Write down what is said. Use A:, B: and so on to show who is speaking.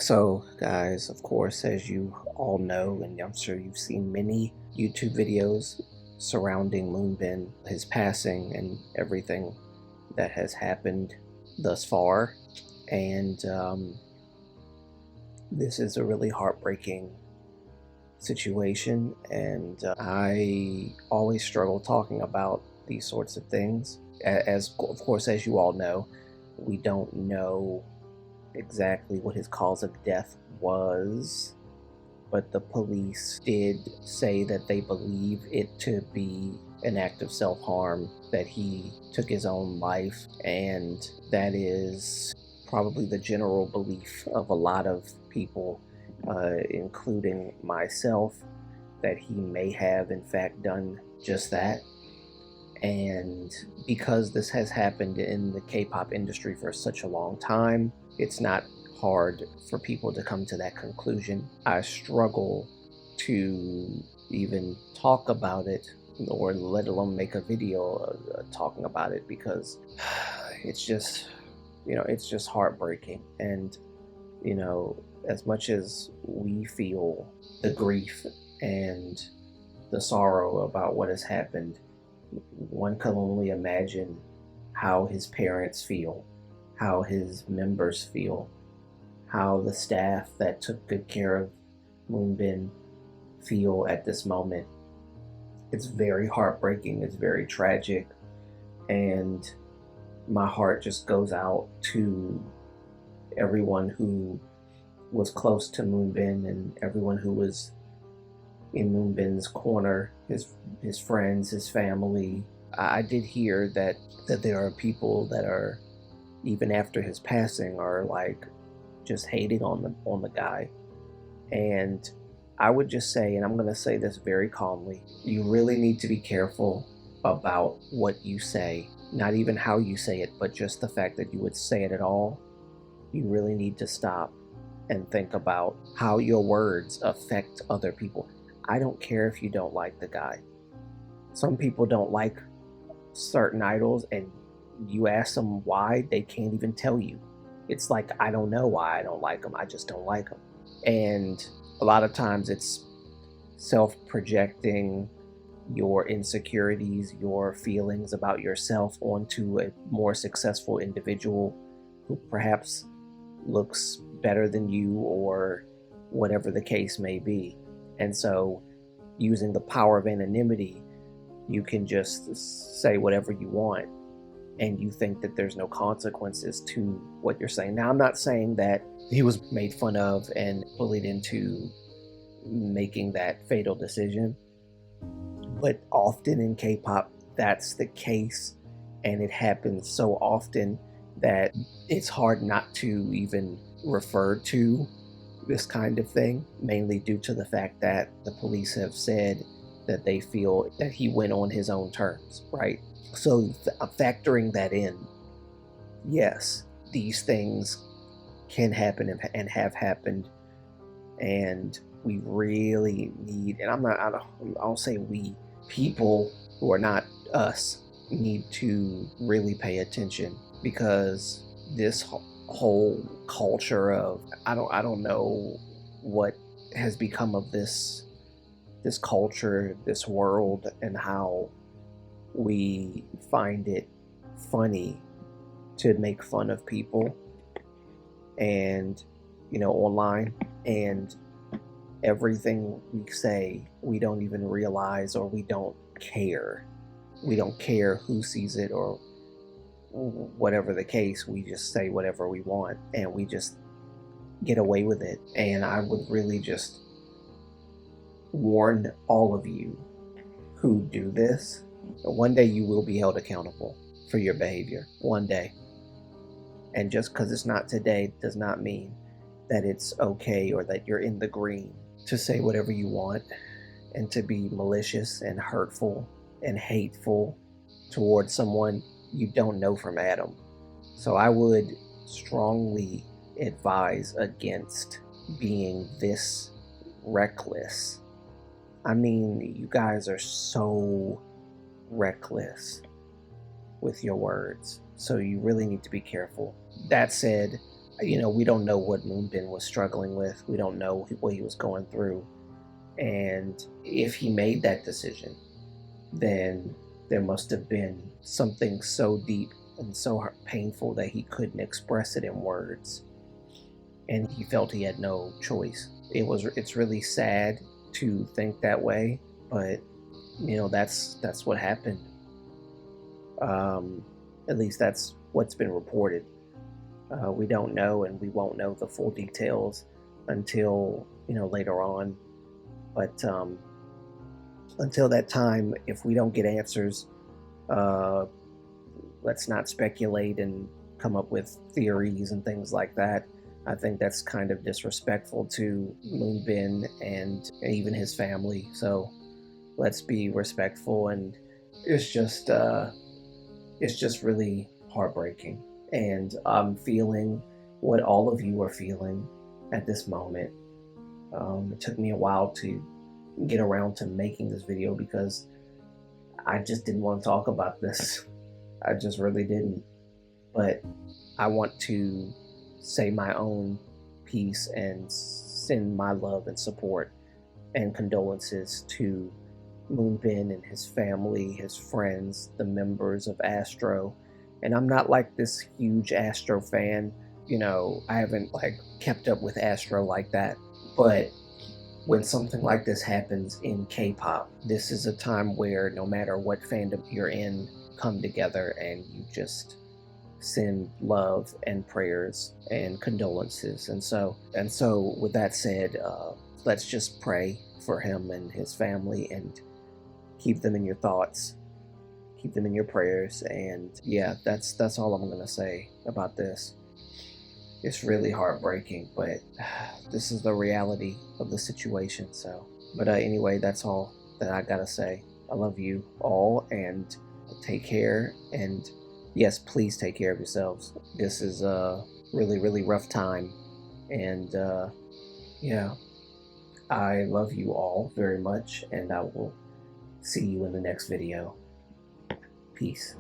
A: So, guys, of course, as you all know, and I'm sure you've seen many YouTube videos surrounding Moonbin, his passing, and everything that has happened thus far. And this is a really heartbreaking situation, and I always struggle talking about these sorts of things. As of course, as you all know, we don't know exactly what his cause of death was, but the police did say that they believe it to be an act of self-harm, that he took his own life, and that is probably the general belief of a lot of people, including myself, that he may have in fact done just that. And because this has happened in the K-pop industry for such a long time, it's not hard for people to come to that conclusion. I struggle to even talk about it, or let alone make a video talking about it, because it's just, it's just heartbreaking. And, as much as we feel the grief and the sorrow about what has happened, one can only imagine how his parents feel, how his members feel, how the staff that took good care of Moonbin feel at this moment. It's very heartbreaking, it's very tragic, and my heart just goes out to everyone who was close to Moonbin and everyone who was in Moonbin's corner, his friends, his family. I did hear that there are people that are, even after his passing, are like just hating on the guy. And I would just say, and I'm going to say this very calmly, you really need to be careful about what you say. Not even how you say it, but just the fact that you would say it at all. You really need to stop and think about how your words affect other people. I don't care if you don't like the guy. Some people don't like certain idols, and you ask them why, they can't even tell you. It's like, I don't know why I don't like them, I just don't like them. And a lot of times it's self-projecting your insecurities, your feelings about yourself onto a more successful individual who perhaps looks better than you, or whatever the case may be. And so, using the power of anonymity, you can just say whatever you want, and you think that there's no consequences to what you're saying. Now, I'm not saying that he was made fun of and bullied into making that fatal decision, but often in K-pop, that's the case, and it happens so often that it's hard not to even refer to this kind of thing, mainly due to the fact that the police have said that they feel that he went on his own terms, right? So factoring that in, yes, these things can happen and have happened, and we really need, and I'll say we, people who are not us, need to really pay attention, because this whole culture of, I don't know what has become of this culture, this world, and how we find it funny to make fun of people, and online, and everything we say, we don't even realize, or we don't care who sees it, or whatever the case. We just say whatever we want, and we just get away with it. And I would really just warn all of you who do this, one day you will be held accountable for your behavior, one day. And just because it's not today does not mean that it's okay, or that you're in the green to say whatever you want, and to be malicious and hurtful and hateful towards someone you don't know from Adam. So I would strongly advise against being this reckless. I mean, you guys are so reckless with your words, so you really need to be careful. That said, we don't know what Moonbin was struggling with. We don't know what he was going through. And if he made that decision, then there must have been something so deep and so painful that he couldn't express it in words. And he felt he had no choice. It's really sad to think that way, but that's what happened. Um, at least that's what's been reported. We don't know, and we won't know the full details until later on. But until that time, if we don't get answers, uh, let's not speculate and come up with theories and things like that. I think that's kind of disrespectful to Moonbin and even his family. So let's be respectful. And it's just uh, it's just really heartbreaking. And I'm feeling what all of you are feeling at this moment. It took me a while to get around to making this video because I just didn't want to talk about this. I just really didn't. But I want to say my own piece and send my love and support and condolences to Moonbin and his family, his friends, the members of Astro. And I'm not like this huge Astro fan. I haven't like kept up with Astro like that. But when something like this happens in K-pop, this is a time where no matter what fandom you're in, come together and you just send love and prayers and condolences. And so with that said, let's just pray for him and his family and keep them in your thoughts, keep them in your prayers. And yeah, that's all I'm gonna say about this. It's really heartbreaking, but this is the reality of the situation. So, but anyway, that's all that I gotta say. I love you all, and take care. And yes, please take care of yourselves. This is a really, really rough time. And yeah, I love you all very much, and I will see you in the next video. Peace.